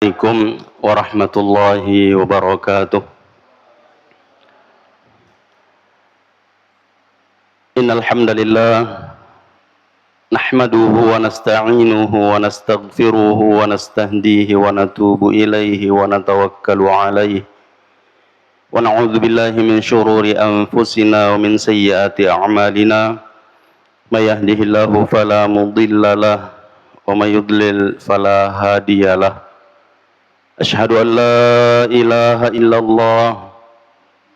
Assalamualaikum warahmatullahi wabarakatuh. Innal hamdalillah nahmaduhu wa nasta'inuhu wa nastaghfiruhu wa nastahdihi wa natubu ilaihi wa natawakkalu alaihi wa na'udzu billahi min syururi anfusina wa min sayyiati a'malina may yahdihillahu fala mudilla lahu wa may yudlil fala hadiyalah. Asyhadu an la ilaha illallah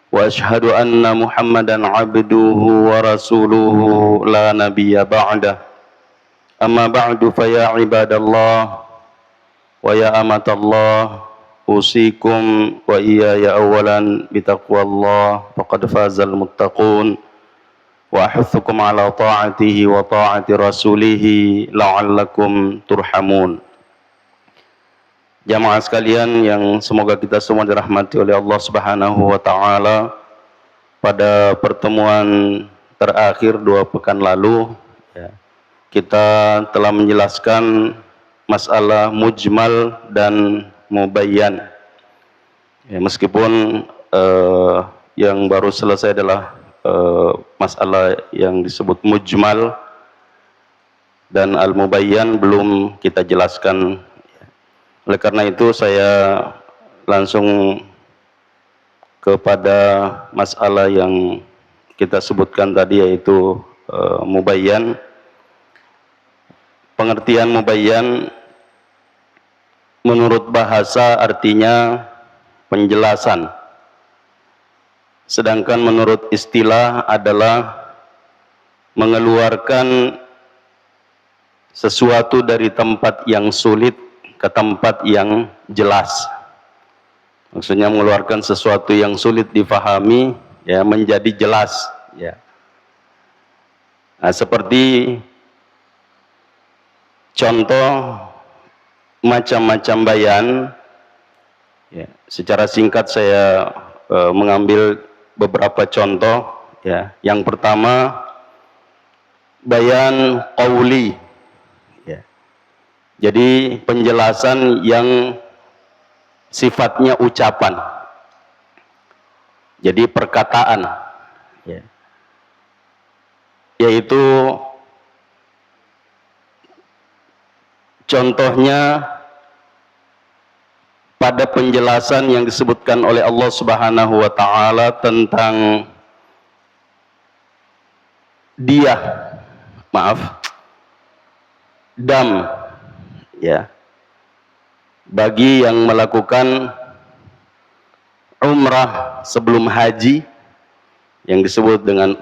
wa asyhadu anna Muhammadan abduhu wa rasuluhu la nabiyya ba'dah. Amma ba'du fa ya ibadallah wa ya amatallah usikum wa iyaya awalan bitaqwallah faqad fazal muttaqun wa ahuthukum ala ta'atihi wa ta'ati rasulihi la'allakum turhamun. Jamaah sekalian yang semoga kita semua dirahmati oleh Allah Subhanahu wa taala. Pada pertemuan terakhir 2 pekan lalu kita telah menjelaskan masalah mujmal dan mubayyan. Meskipun yang baru selesai adalah masalah yang disebut mujmal dan al-mubayyan belum kita jelaskan. Oleh karena itu saya langsung kepada masalah yang kita sebutkan tadi, yaitu mubayyan. Pengertian mubayyan menurut bahasa artinya penjelasan, sedangkan menurut istilah adalah mengeluarkan sesuatu dari tempat yang sulit ke tempat yang jelas. Maksudnya mengeluarkan sesuatu yang sulit difahami menjadi jelas Nah, seperti contoh macam-macam bayan secara singkat saya mengambil beberapa contoh Yang pertama, bayan qauli. Jadi penjelasan yang sifatnya ucapan, jadi perkataan, yaitu contohnya pada penjelasan yang disebutkan oleh Allah Subhanahu wa taala tentang dam bagi yang melakukan umrah sebelum haji, yang disebut dengan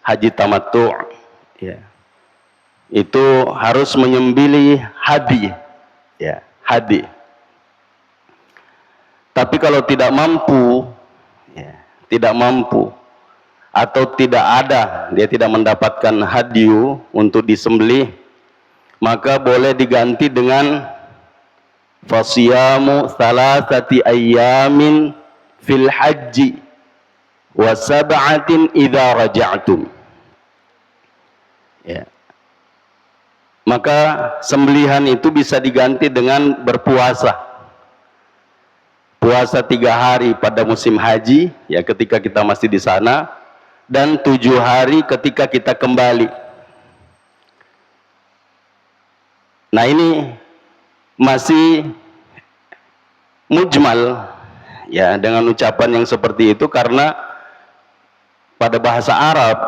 haji tamattu', itu harus menyembelih hadi. Tapi kalau tidak mampu atau tidak ada, dia tidak mendapatkan hadiyu untuk disembelih, maka boleh diganti dengan fasiyamu thalathati ayyamin fil haji wa sab'atin idza raja'tum. Maka sembelihan itu bisa diganti dengan berpuasa. Puasa 3 hari pada musim haji, ketika kita masih di sana, dan 7 hari ketika kita kembali. Nah, ini masih mujmal dengan ucapan yang seperti itu, karena pada bahasa Arab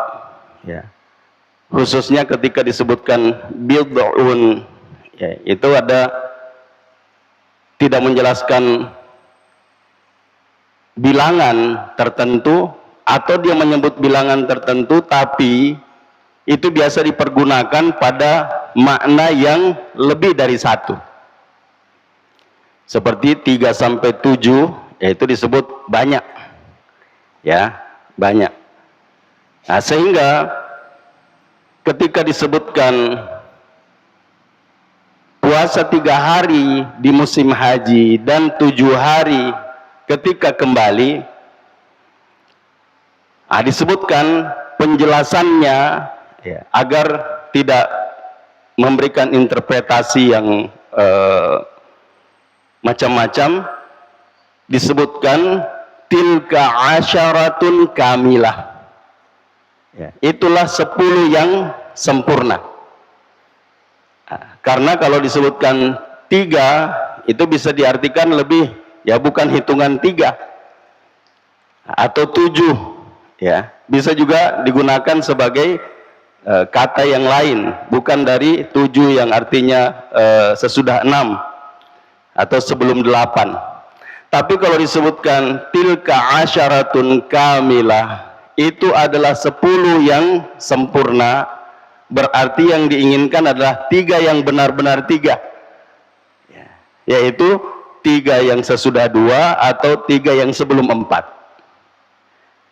khususnya ketika disebutkan bid'un itu ada tidak menjelaskan bilangan tertentu, atau dia menyebut bilangan tertentu tapi itu biasa dipergunakan pada makna yang lebih dari 1. Seperti 3 sampai 7, itu disebut banyak. Banyak. Nah, sehingga ketika disebutkan puasa 3 hari di musim haji dan 7 hari ketika kembali, disebutkan penjelasannya agar tidak memberikan interpretasi yang macam-macam disebutkan tilka asyaratun kamilah. Ya, itulah 10 yang sempurna. Karena kalau disebutkan 3 itu bisa diartikan lebih, ya bukan hitungan 3 atau 7, ya bisa juga digunakan sebagai kata yang lain, bukan dari 7 yang artinya sesudah 6 atau sebelum 8. Tapi kalau disebutkan tilka asyaratun kamilah, itu adalah 10 yang sempurna, berarti yang diinginkan adalah 3 yang benar-benar 3, yaitu 3 yang sesudah 2 atau 3 yang sebelum 4.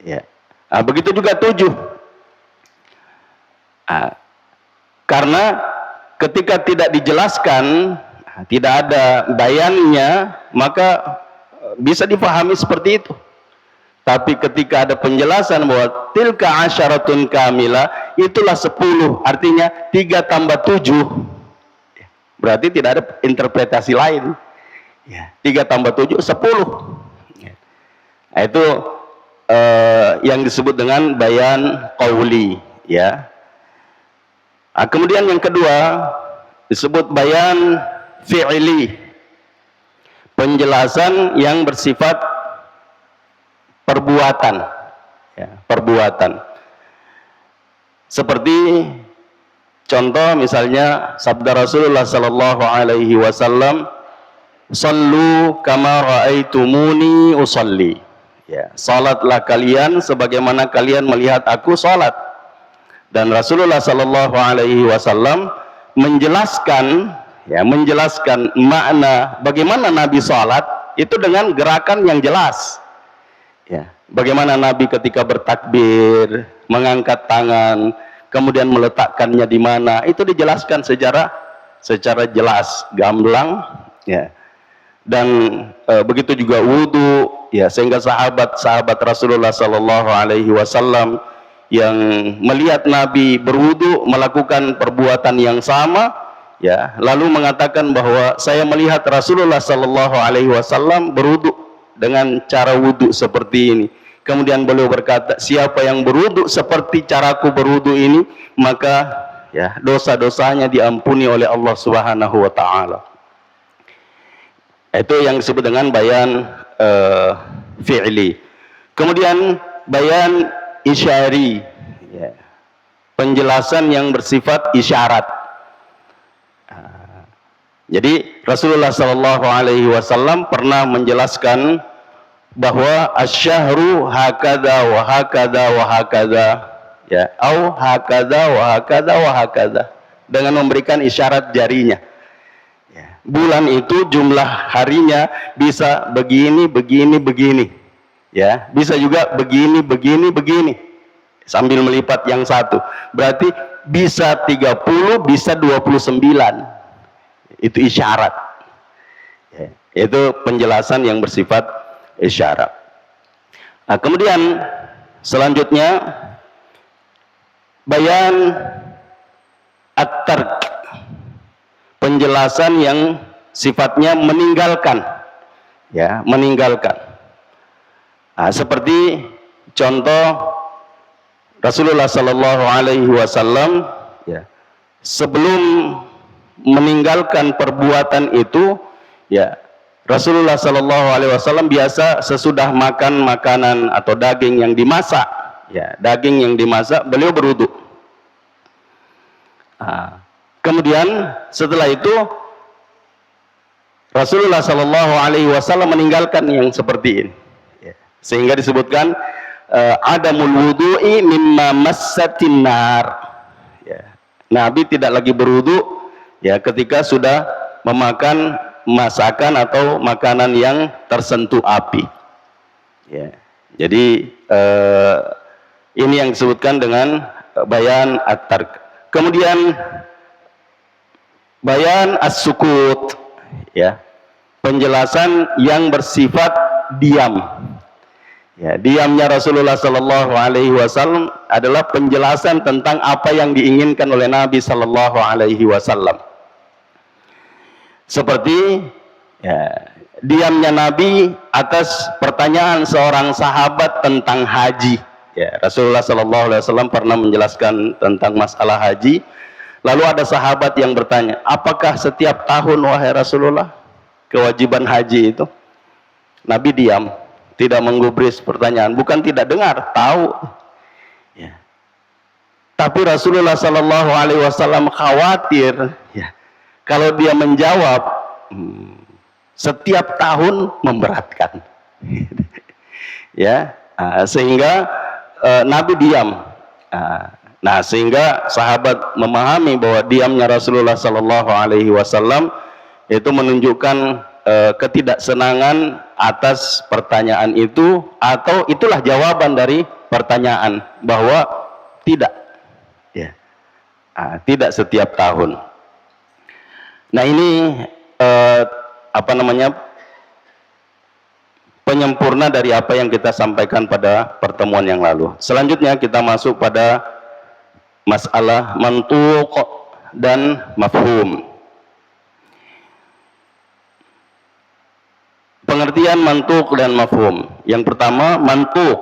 Ya. Nah, begitu juga 7. Karena ketika tidak dijelaskan, tidak ada bayannya, maka bisa dipahami seperti itu. Tapi ketika ada penjelasan bahwa tilka asyaratun kamilah, itulah 10, artinya 3 tambah 7, berarti tidak ada interpretasi lain. 3 tambah 7, 10. Nah, itu yang disebut dengan bayan qauli, ya. Nah, kemudian yang kedua disebut bayan fi'li, penjelasan yang bersifat perbuatan, ya, perbuatan. Seperti contoh misalnya sabda Rasulullah sallallahu alaihi wasallam, "Shallu kama raaitumuni usalli." Ya, salatlah kalian sebagaimana kalian melihat aku salat. Dan Rasulullah sallallahu alaihi wasallam menjelaskan, ya, menjelaskan makna bagaimana Nabi salat itu dengan gerakan yang jelas. Ya, bagaimana Nabi ketika bertakbir, mengangkat tangan, kemudian meletakkannya di mana, itu dijelaskan secara jelas, gamblang, ya. Dan begitu juga wudu, ya, sehingga sahabat Rasulullah sallallahu alaihi wasallam yang melihat Nabi berwudu melakukan perbuatan yang sama, ya, lalu mengatakan bahwa saya melihat Rasulullah sallallahu alaihi wasallam berwudu dengan cara wudu seperti ini. Kemudian beliau berkata, siapa yang berwudu seperti caraku berwudu ini, maka, ya, dosa-dosanya diampuni oleh Allah Subhanahu wa taala. Itu yang disebut dengan bayan fi'li. Kemudian bayan isyari, ya, penjelasan yang bersifat isyarat. Jadi Rasulullah sallallahu alaihi wasallam pernah menjelaskan bahwa asyahru hakada wa hakada wa hakada, ya, au hakada wa hakada wa hakada, dengan memberikan isyarat jarinya. Ya, bulan itu jumlah harinya bisa begini, begini, begini, ya, bisa juga begini, begini, begini, sambil melipat yang satu, berarti bisa 30, bisa 29. Itu isyarat, ya, itu penjelasan yang bersifat isyarat. Nah, kemudian selanjutnya bayan at-tark, penjelasan yang sifatnya meninggalkan, ya, meninggalkan. Nah, seperti contoh Rasulullah sallallahu alaihi wasallam, ya, sebelum meninggalkan perbuatan itu, ya, Rasulullah sallallahu alaihi wasallam biasa sesudah makan makanan atau daging yang dimasak, ya, daging yang dimasak, beliau berwudu. Kemudian setelah itu Rasulullah sallallahu alaihi wasallam meninggalkan yang seperti ini, ya, sehingga disebutkan adamul wudu'i mimma massatin nar, ya, Nabi tidak lagi berwudu, ya, ketika sudah memakan masakan atau makanan yang tersentuh api, ya. Jadi ini yang disebutkan dengan bayan at-tark. Kemudian bayan as-sukut, ya, penjelasan yang bersifat diam, ya, diamnya Rasulullah sallallahu alaihi wasallam adalah penjelasan tentang apa yang diinginkan oleh Nabi sallallahu alaihi wasallam. Seperti Ya, diamnya Nabi atas pertanyaan seorang sahabat tentang haji. Ya, Rasulullah Shallallahu Alaihi Wasallam pernah menjelaskan tentang masalah haji. Lalu ada sahabat yang bertanya, apakah setiap tahun wahai Rasulullah kewajiban haji itu? Nabi diam, tidak menggubris pertanyaan. Bukan tidak dengar, tahu. Ya. Tapi Rasulullah Shallallahu Alaihi Wasallam khawatir, ya, kalau dia menjawab, setiap tahun memberatkan. Ya, sehingga Nabi diam. Nah, sehingga sahabat memahami bahwa diamnya Rasulullah Shallallahu Alaihi Wasallam itu menunjukkan ketidaksenangan atas pertanyaan itu, atau itulah jawaban dari pertanyaan bahwa tidak, ya, tidak setiap tahun. Nah, ini apa namanya, penyempurna dari apa yang kita sampaikan pada pertemuan yang lalu. Selanjutnya kita masuk pada masalah mantuq dan mafhum. Pengertian mantuq dan mafhum. Yang pertama, mantuq.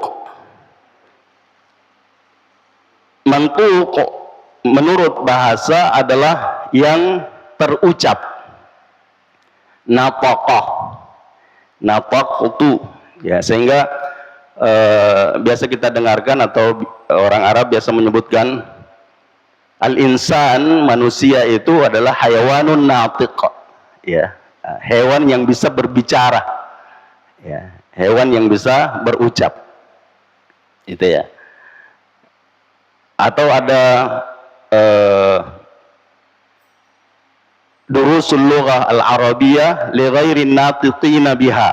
Mantuq menurut bahasa adalah yang terucap. Nataqah, nataqtu, ya, sehingga biasa kita dengarkan atau orang Arab biasa menyebutkan al-insan, manusia itu adalah hayawanun natiq, ya, hewan yang bisa berbicara, ya, hewan yang bisa berucap, itu ya. Atau ada durusul lughah al-arabiyyah li ghairi natiqina biha,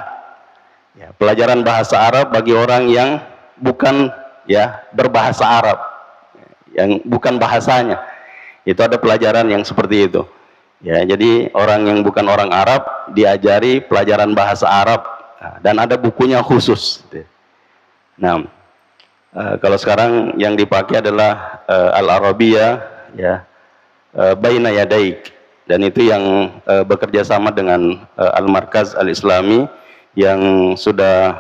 ya, pelajaran bahasa Arab bagi orang yang bukan, ya, berbahasa Arab, yang bukan bahasanya. Itu ada pelajaran yang seperti itu, ya. Jadi orang yang bukan orang Arab diajari pelajaran bahasa Arab, dan ada bukunya khusus. Nah, kalau sekarang yang dipakai adalah al-arabiyyah, ya, baina yadaik, dan itu yang bekerja sama dengan Al-Markaz Al-Islami yang sudah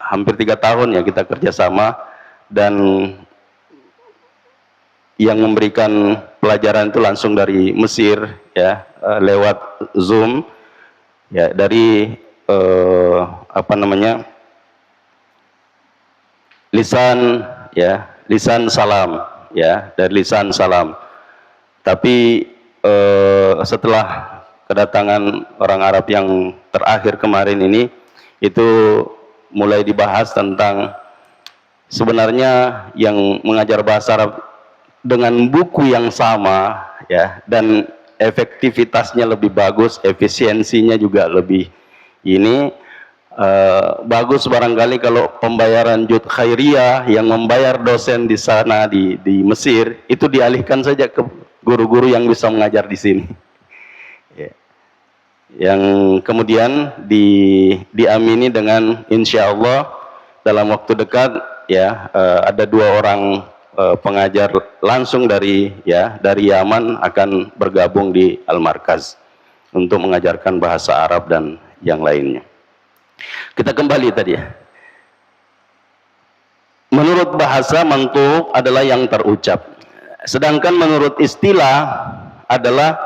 hampir 3 tahun, ya, kita kerjasama, dan yang memberikan pelajaran itu langsung dari Mesir, ya, lewat Zoom, ya, dari apa namanya, lisan, ya, lisan salam, ya, dari lisan salam. Tapi setelah kedatangan orang Arab yang terakhir kemarin ini, itu mulai dibahas tentang sebenarnya yang mengajar bahasa Arab dengan buku yang sama, ya, dan efektivitasnya lebih bagus, efisiensinya juga lebih ini bagus barangkali kalau pembayaran jud khairiyah yang membayar dosen di sana di Mesir itu dialihkan saja ke guru-guru yang bisa mengajar di sini, ya. Yang kemudian diamini dengan insya Allah dalam waktu dekat, ya, ada 2 orang pengajar langsung dari, ya, dari Yaman akan bergabung di Al-Markaz untuk mengajarkan bahasa Arab dan yang lainnya. Kita kembali tadi, ya. Menurut bahasa, mantuq adalah yang terucap. Sedangkan menurut istilah adalah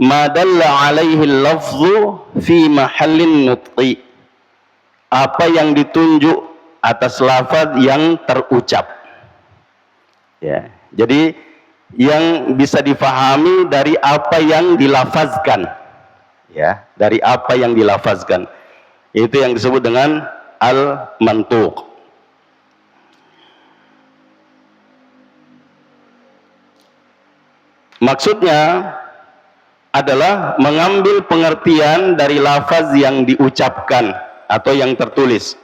madalla alaihi lafzu fi mahallin nutqi. Apa yang ditunjuk atas lafaz yang terucap. Ya, jadi yang bisa difahami dari apa yang dilafazkan, ya, dari apa yang dilafazkan, itu yang disebut dengan al-mantuq. Maksudnya adalah mengambil pengertian dari lafaz yang diucapkan atau yang tertulis.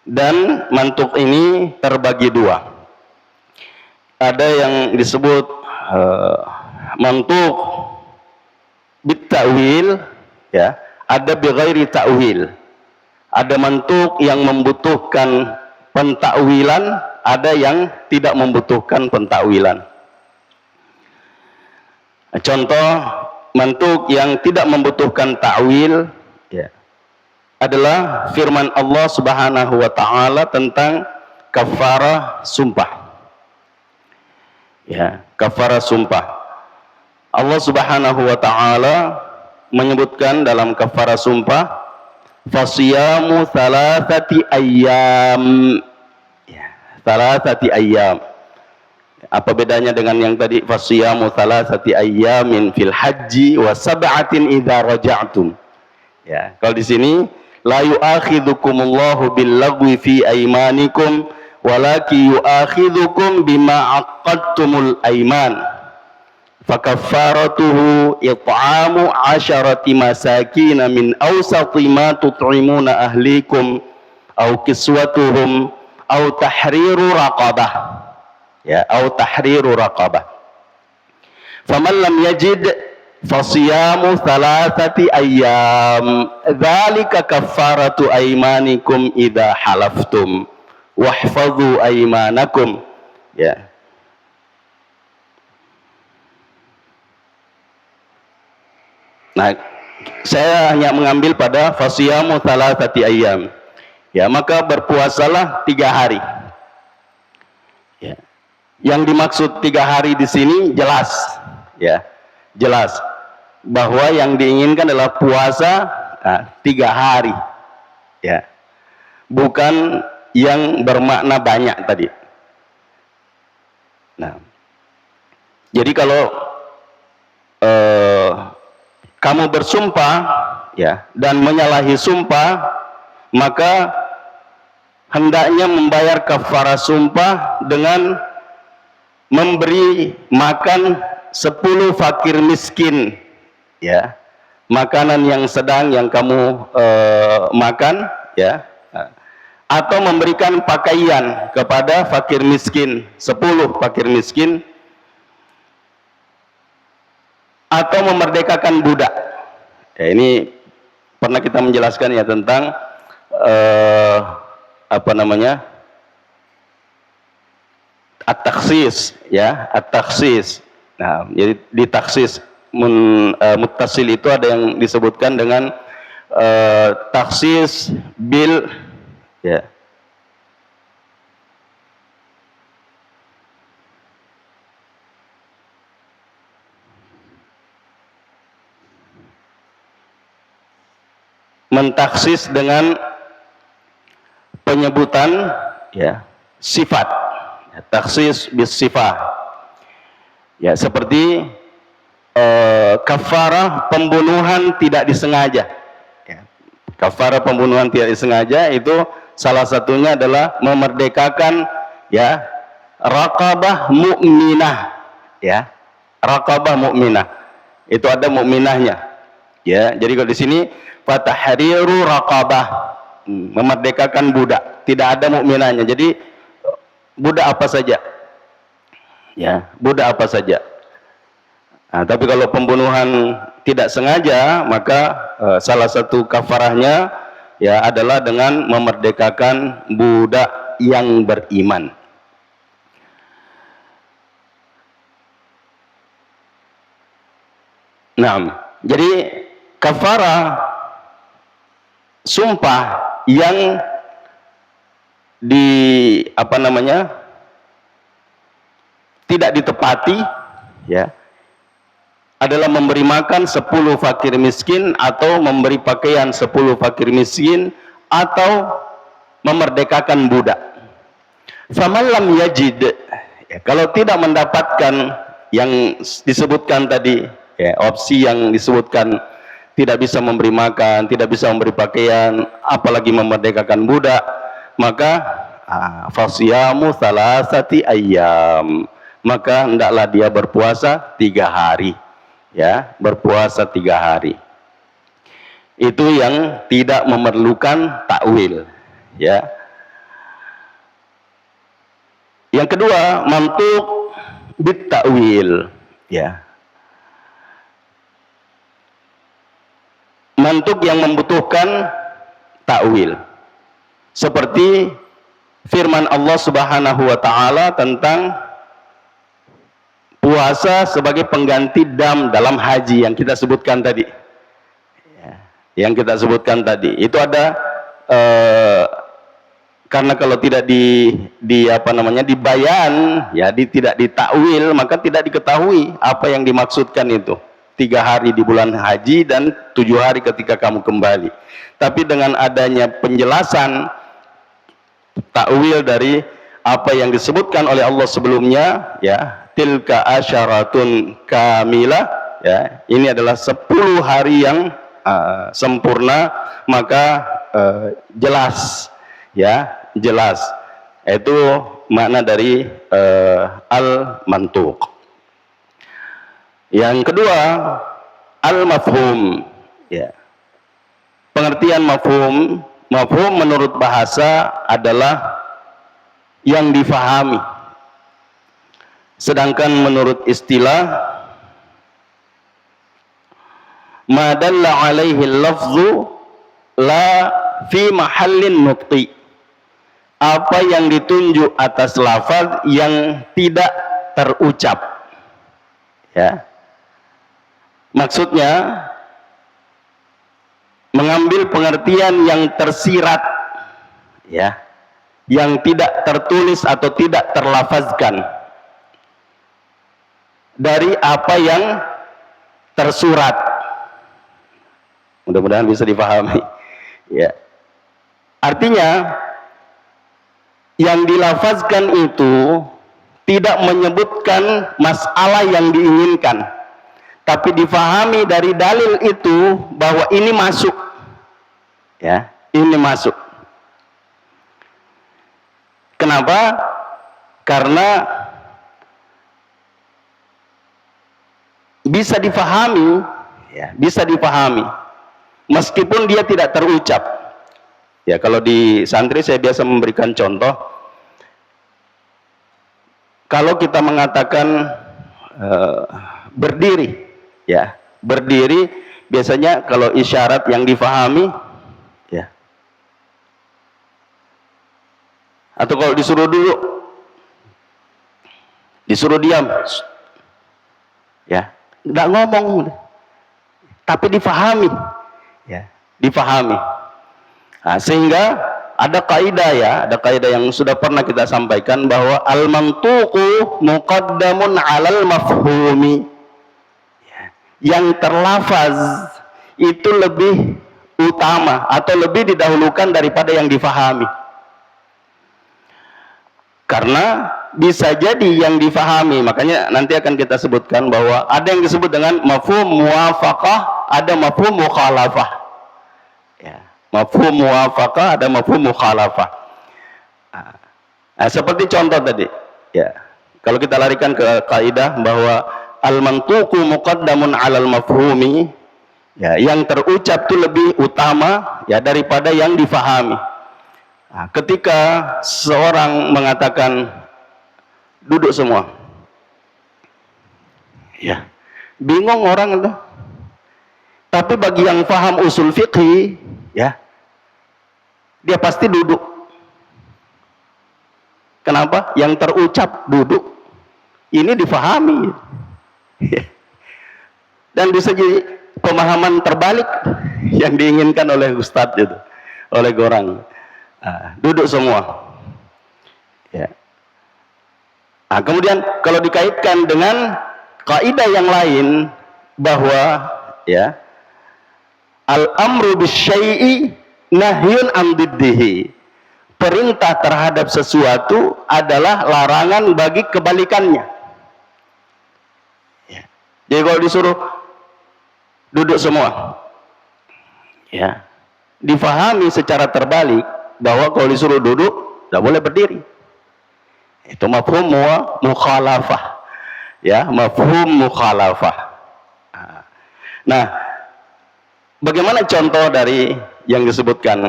Dan mantuq ini terbagi 2. Ada yang disebut mantuq bit-ta'wil, ya, ada bi ghairi ta'wil. Ada mantuq yang membutuhkan pentakwilan, ada yang tidak membutuhkan pentakwilan. Contoh mantuk yang tidak membutuhkan ta'wil, ya, adalah firman Allah Subhanahu wa taala tentang kafarah sumpah. Ya, kafarah sumpah. Allah Subhanahu wa taala menyebutkan dalam kafarah sumpah, fasiyamu thalathati ayyam. Ya, thalathati ayyam. Apa bedanya dengan yang tadi, fasiyamu thalathati ayyamin fil haji wa sab'atin idza raja'tum. Ya, kalau di sini la yu'akhidhukumullahu bil-lagwi fi aymanikum walaki yu'akhidhukum bima aqadtumul ayman. Fakaffaratuhu it'amu 'asharati masakin min awsati ma tut'imuna ahlikum aw kiswatuhum aw tahriru raqabah. Ya, aw tahriru raqabah. Faman lam yajid fasiyamu thalathati ayyam dzalika kaffaratu aymanikum idza halaftum wahfadhu aymanakum. Ya. Nah, saya hanya mengambil pada fasiyamu thalathati ayyam. Ya, maka berpuasalah 3 hari. Ya. Yang dimaksud 3 hari di sini jelas, ya, jelas bahwa yang diinginkan adalah puasa 3 hari, ya, bukan yang bermakna banyak tadi. Nah, jadi kalau kamu bersumpah, ya, dan menyalahi sumpah, maka hendaknya membayar kafarah sumpah dengan memberi makan 10 fakir miskin, ya, makanan yang sedang yang kamu makan, ya, atau memberikan pakaian kepada fakir miskin, 10 fakir miskin, atau memerdekakan budak. Ya, ini pernah kita menjelaskan ya tentang apa namanya, at-takhsis, ya, at-takhsis. Nah, jadi di taksis muttasil itu ada yang disebutkan dengan taksis bil, ya, mentaksis dengan penyebutan, ya, sifat. Taksis bis sifah, ya, seperti kafarah pembunuhan tidak disengaja, ya. Kafarah pembunuhan tidak disengaja itu salah satunya adalah memerdekakan, ya, raqabah mukminah, ya, raqabah mukminah itu ada mukminahnya, ya. Jadi kalau di sini fatahriru raqabah, memerdekakan budak, tidak ada mukminahnya. Jadi budak apa saja, ya, budak apa saja. Nah, tapi kalau pembunuhan tidak sengaja, maka salah satu kafarahnya, ya, adalah dengan memerdekakan budak yang beriman. Nah, jadi kafarah sumpah yang tidak ditepati, ya, adalah memberi makan 10 fakir miskin, atau memberi pakaian 10 fakir miskin, atau memerdekakan budak. Faman lam yajid, ya, kalau tidak mendapatkan yang disebutkan tadi, ya, opsi yang disebutkan, tidak bisa memberi makan, tidak bisa memberi pakaian, apalagi memerdekakan budak, maka fasiyamu thalathati ayyam, maka hendaklah dia berpuasa 3 hari, ya, berpuasa 3 hari. Itu yang tidak memerlukan takwil, ya. Yang kedua, mantuk bit takwil, ya, mantuk yang membutuhkan takwil, seperti firman Allah Subhanahu wa taala tentang puasa sebagai pengganti dam dalam haji yang kita sebutkan tadi. Yang kita sebutkan tadi itu ada karena kalau tidak dibayan, ya tidak ditakwil, maka tidak diketahui apa yang dimaksudkan itu. 3 hari di bulan haji dan 7 hari ketika kamu kembali. Tapi dengan adanya penjelasan takwil dari apa yang disebutkan oleh Allah sebelumnya, ya, tilka asyaratun kamilah, ya, ini adalah 10 hari yang sempurna, maka jelas, ya, jelas. Itu makna dari al-mantuq. Yang kedua, al-mafhum, ya. Pengertian mafhum, mafhum menurut bahasa adalah yang difahami. Sedangkan menurut istilah, ma dalla alaihi lafzu la fi mahallin nutqi. Apa yang ditunjuk atas lafaz yang tidak terucap. Ya. Maksudnya mengambil pengertian yang tersirat, ya, yang tidak tertulis atau tidak terlafazkan dari apa yang tersurat. Mudah-mudahan bisa dipahami, ya. Artinya yang dilafazkan itu tidak menyebutkan masalah yang diinginkan, tapi difahami dari dalil itu bahwa ini masuk, ya, ini masuk. Kenapa? Karena bisa difahami, ya, bisa difahami meskipun dia tidak terucap. Ya, kalau di santri saya biasa memberikan contoh, kalau kita mengatakan berdiri, ya, berdiri biasanya kalau isyarat yang difahami, ya, atau kalau disuruh duduk, disuruh diam, ya, nggak ngomong, tapi difahami, ya, difahami. Nah, sehingga ada kaidah, ya, ada kaidah yang sudah pernah kita sampaikan bahwa al-mantuqu muqaddamun 'alal mafhumi. Yang terlafaz itu lebih utama atau lebih didahulukan daripada yang difahami. Karena bisa jadi yang difahami, makanya nanti akan kita sebutkan bahwa ada yang disebut dengan mafhum muwafaqah, ada mafhum mukhalafah. Ya, mafhum muwafaqah, ada mafhum mukhalafah. Nah, seperti contoh tadi, ya. Kalau kita larikan ke kaidah bahwa al-mantuqu muqaddamun 'alal mafhumi, ya, yang terucap itu lebih utama, ya, daripada yang difahami. Nah, ketika seorang mengatakan duduk semua, ya, bingung orang itu. Tapi bagi yang paham usul fiqhi, ya, dia pasti duduk. Kenapa? Yang terucap duduk, ini difahami. Dan bisa jadi pemahaman terbalik yang diinginkan oleh ustadz itu, oleh orang. Duduk semua, ya. Nah, kemudian kalau dikaitkan dengan kaidah yang lain bahwa, ya, al-amru bisyai'i nahyun an diddihi, perintah terhadap sesuatu adalah larangan bagi kebalikannya. Ya. Jadi kalau disuruh duduk semua, ya, difahami secara terbalik bahwa kalau disuruh duduk tidak boleh berdiri. Itu mafhum mukhalafah, ya, mafhum mukhalafah. Nah, bagaimana contoh dari yang disebutkan?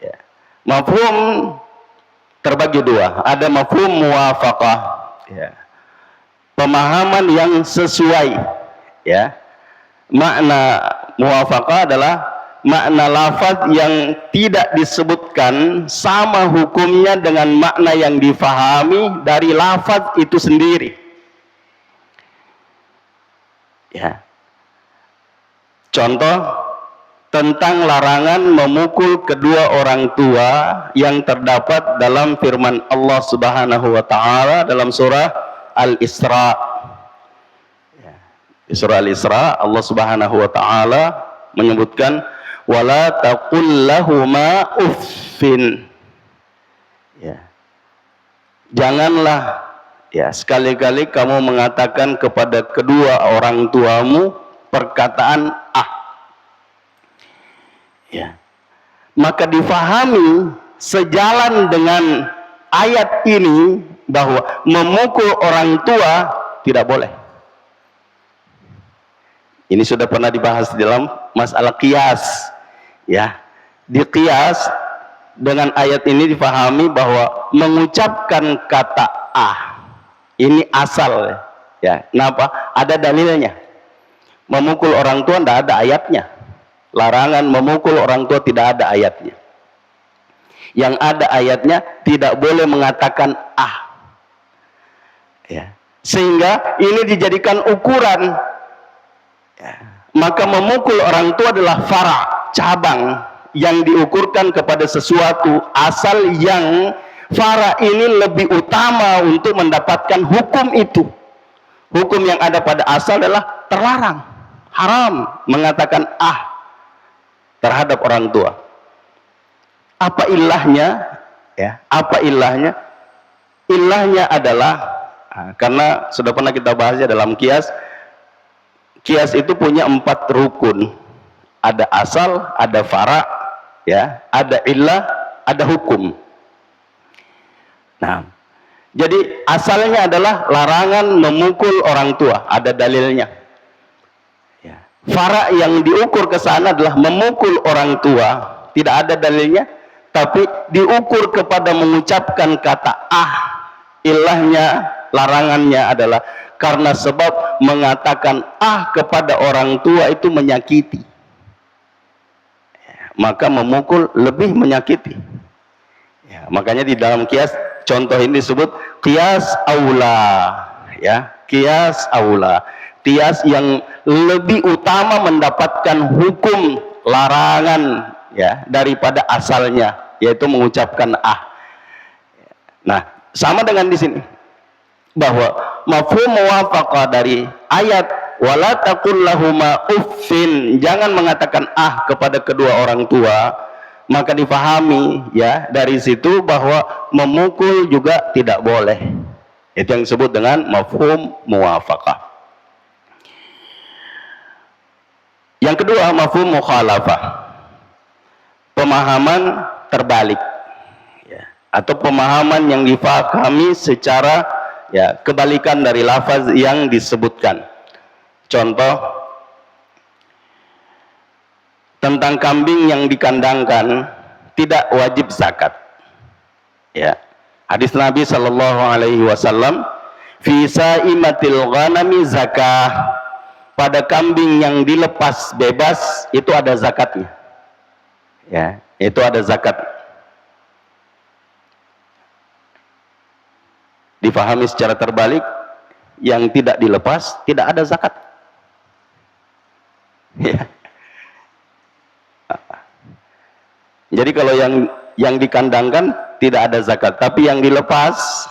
Ya. Mafhum terbagi dua, ada mafhum muwafaqah, ya, pemahaman yang sesuai, ya. Makna muwafaqah adalah makna lafaz yang tidak disebutkan sama hukumnya dengan makna yang difahami dari lafaz itu sendiri. Ya. Contoh tentang larangan memukul kedua orang tua yang terdapat dalam firman Allah Subhanahu wa taala dalam surah Al-Isra. Ya. Di surah Al-Isra Allah Subhanahu wa taala menyebutkan wala taqul lahuma uffin. Ya. Janganlah ya sekali-kali kamu mengatakan kepada kedua orang tuamu perkataan ah. Ya. Maka difahami sejalan dengan ayat ini bahwa memukul orang tua tidak boleh. Ini sudah pernah dibahas di dalam masalah qiyas. Ya. Di qiyas dengan ayat ini difahami bahwa mengucapkan kata ah ini asal ya. Kenapa? Ada dalilnya. Memukul orang tua tidak ada ayatnya. Larangan memukul orang tua tidak ada ayatnya. Yang ada ayatnya tidak boleh mengatakan ah. Ya. Sehingga ini dijadikan ukuran. Ya. Maka memukul orang tua adalah fara, cabang yang diukurkan kepada sesuatu asal yang fara ini lebih utama untuk mendapatkan hukum itu. Hukum yang ada pada asal adalah terlarang, haram mengatakan ah terhadap orang tua. Apa ilahnya? Ya, apa ilahnya? Ilahnya adalah karena sudah pernah kita bahasnya dalam qiyas. Qiyas itu punya 4 rukun. Ada asal, ada fara, ya, ada illah, ada hukum. Nah, jadi asalnya adalah larangan memukul orang tua, ada dalilnya. Ya. Fara yang diukur ke sana adalah memukul orang tua, tidak ada dalilnya, tapi diukur kepada mengucapkan kata ah. Ilahnya, larangannya adalah karena sebab mengatakan ah kepada orang tua itu menyakiti. Ya, maka memukul lebih menyakiti. Ya, makanya di dalam qiyas contoh ini disebut qiyas aula, ya, qiyas aula. Qiyas yang lebih utama mendapatkan hukum larangan ya daripada asalnya, yaitu mengucapkan ah. Nah, sama dengan di sini bahwa mafhum muwafaqah dari ayat wala taqul lahuma uffin, jangan mengatakan ah kepada kedua orang tua, maka difahami ya dari situ bahwa memukul juga tidak boleh. Itu yang disebut dengan mafhum muwafaqah. Yang kedua mafhum mukhalafah, pemahaman terbalik ya, atau pemahaman yang difahami secara ya kebalikan dari lafaz yang disebutkan. Contoh tentang kambing yang dikandangkan tidak wajib zakat. Ya. Hadis Nabi sallallahu alaihi wasallam, fi saimatil ghanami zakah. Pada kambing yang dilepas bebas itu ada zakatnya. Ya, itu ada zakat. Difahami secara terbalik, yang tidak dilepas tidak ada zakat. Ya. Jadi kalau yang dikandangkan tidak ada zakat, tapi yang dilepas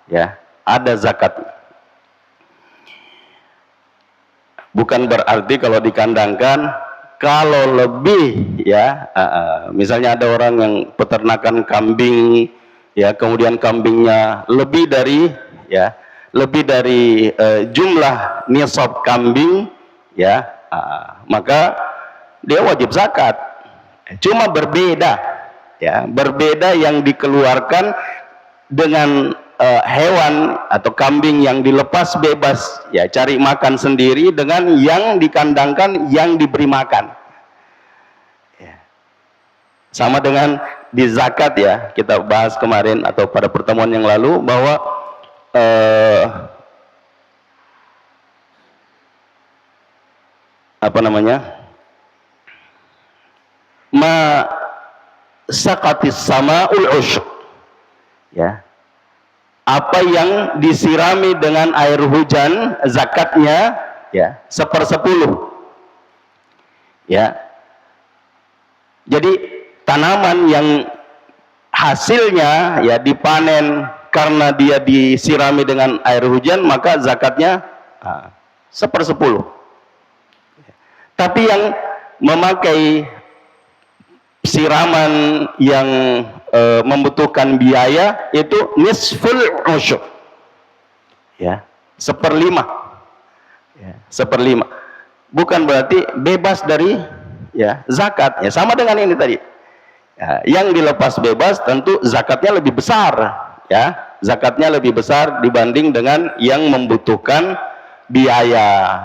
ya ada zakat. Bukan berarti kalau dikandangkan, kalau lebih ya misalnya ada orang yang peternakan kambing ya, kemudian kambingnya lebih dari jumlah nisab kambing ya, maka dia wajib zakat. Cuma berbeda ya, berbeda yang dikeluarkan dengan hewan atau kambing yang dilepas bebas ya cari makan sendiri dengan yang dikandangkan yang diberi makan ya. Sama dengan di zakat ya, kita bahas kemarin atau pada pertemuan yang lalu bahwa ma saqatis sama'ul usyq ya, apa yang disirami dengan air hujan zakatnya ya, 1/10. Ya. Jadi tanaman yang hasilnya ya dipanen karena dia disirami dengan air hujan, maka zakatnya 1/10. Tapi yang memakai siraman yang membutuhkan biaya itu nisful usyur, ya, 1/5, ya, 1/5. Bukan berarti bebas dari ya zakat, ya sama dengan ini tadi. Ya, yang dilepas bebas tentu zakatnya lebih besar, ya, zakatnya lebih besar dibanding dengan yang membutuhkan biaya.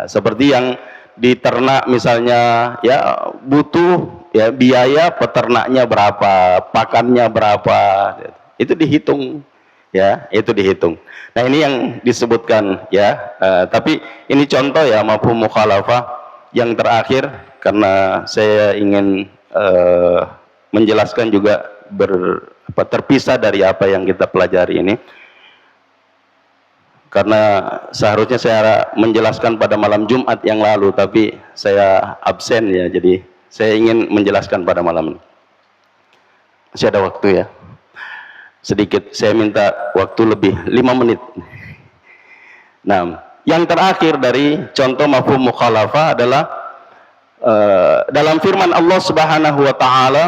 Seperti yang diternak misalnya, ya butuh ya biaya peternaknya berapa, pakannya berapa, itu dihitung, ya, itu dihitung. Nah ini yang disebutkan, ya, tapi ini contoh ya mafhum mukhalafah yang terakhir, karena saya ingin menjelaskan juga terpisah dari apa yang kita pelajari ini, karena seharusnya saya menjelaskan pada malam Jumat yang lalu, tapi saya absen ya, jadi saya ingin menjelaskan pada malam ini. Masih ada waktu ya, sedikit saya minta waktu lebih 5 menit. Nah, yang terakhir dari contoh mafhum mukhalafah adalah dalam firman Allah Subhanahu wa taala,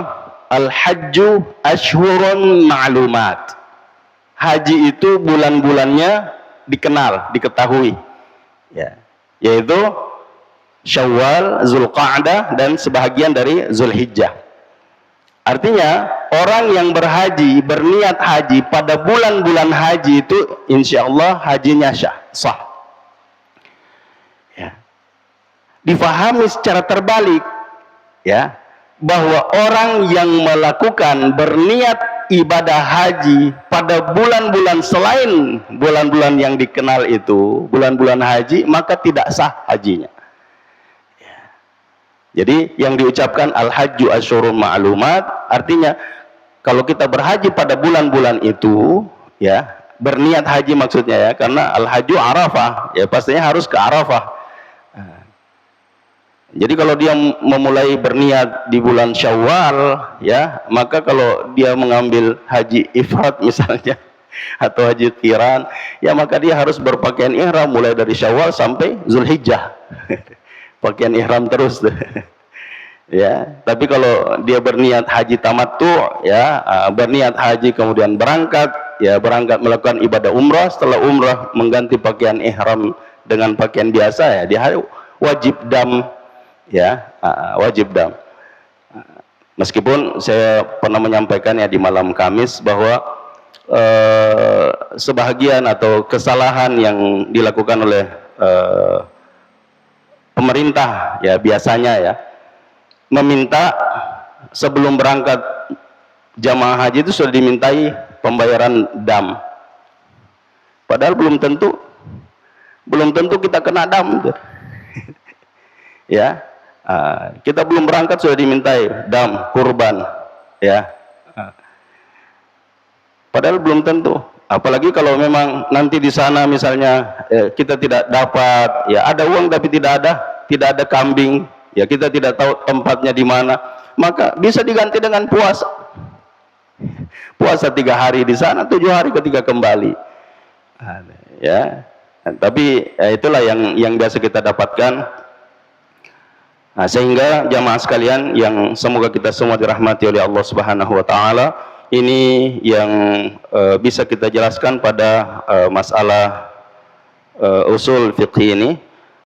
al-hajju ashhurun ma'lumat. Haji itu bulan-bulannya dikenal, diketahui, ya, yaitu Syawal, Zulqa'dah, dan sebahagian dari Zulhijjah. Artinya orang yang berhaji, berniat haji pada bulan-bulan haji itu insya Allah hajinya sah. Ya. Difahami secara terbalik, ya, bahwa orang yang melakukan berniat ibadah haji pada bulan-bulan selain bulan-bulan yang dikenal itu, bulan-bulan haji, maka tidak sah hajinya. Jadi yang diucapkan al-hajju asyurun ma'lumat, artinya kalau kita berhaji pada bulan-bulan itu, ya, berniat haji maksudnya, ya, karena al-hajju Arafah, ya pastinya harus ke Arafah. Jadi kalau dia memulai berniat di bulan Syawal, ya, maka kalau dia mengambil haji ifrad misalnya atau haji qiran, ya maka dia harus berpakaian ihram mulai dari Syawal sampai Zulhijjah. Pakaian ihram terus. Ya, tapi kalau dia berniat haji tamattu, ya, berniat haji kemudian berangkat, ya, berangkat melakukan ibadah umrah, setelah umrah mengganti pakaian ihram dengan pakaian biasa, ya, dia wajib dam, ya, wajib dam. Meskipun saya pernah menyampaikan ya di malam Kamis bahwa sebahagian atau kesalahan yang dilakukan oleh pemerintah, ya, biasanya, ya, meminta sebelum berangkat jamaah haji itu sudah dimintai pembayaran dam, padahal belum tentu kita kena dam. Ya, kita belum berangkat sudah dimintai dam kurban, ya, padahal belum tentu. Apalagi kalau memang nanti di sana misalnya kita tidak dapat, ya, ada uang tapi tidak ada kambing, ya, kita tidak tahu tempatnya di mana, maka bisa diganti dengan puasa. Puasa 3 hari di sana, 7 hari ketika kembali. Ya, tapi ya, itulah yang biasa kita dapatkan. Nah, sehingga jamaah sekalian yang semoga kita semua dirahmati oleh Allah Subhanahu wa taala, ini yang bisa kita jelaskan pada masalah usul fiqh ini,